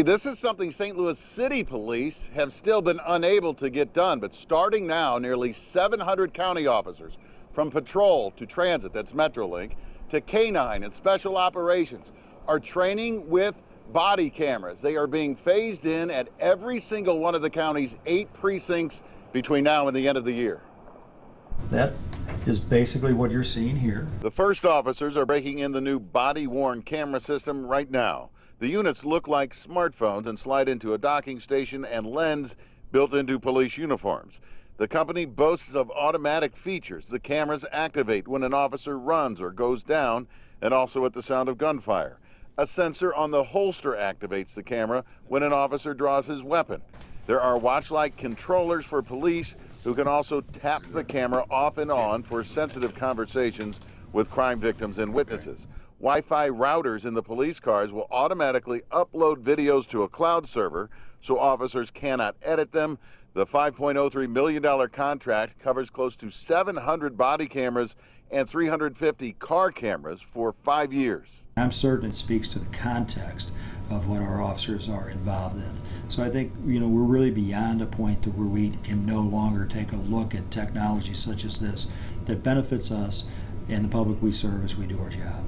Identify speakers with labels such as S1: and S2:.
S1: This is something St. Louis City Police have still been unable to get done, but starting now, nearly 700 county officers, from patrol to transit, that's Metrolink, to K-9 and special operations, are training with body cameras. They are being phased in at every single one of the county's 8 precincts between now and the end of the year.
S2: That is basically what you're seeing here.
S1: The first officers are breaking in the new body-worn camera system right now. The units look like smartphones and slide into a docking station and lens built into police uniforms. The company boasts of automatic features. The cameras activate when an officer runs or goes down, and also at the sound of gunfire. A sensor on the holster activates the camera when an officer draws his weapon. There are watch-like controllers for police who can also tap the camera off and on for sensitive conversations with crime victims and witnesses. Wi-Fi routers in the police cars will automatically upload videos to a cloud server so officers cannot edit them. The $5.03 million contract covers close to 700 body cameras and 350 car cameras for 5 years.
S2: I'm certain it speaks to the context of what our officers are involved in. So I think, we're really beyond a point to where we can no longer take a look at technology such as this that benefits us and the public we serve as we do our job.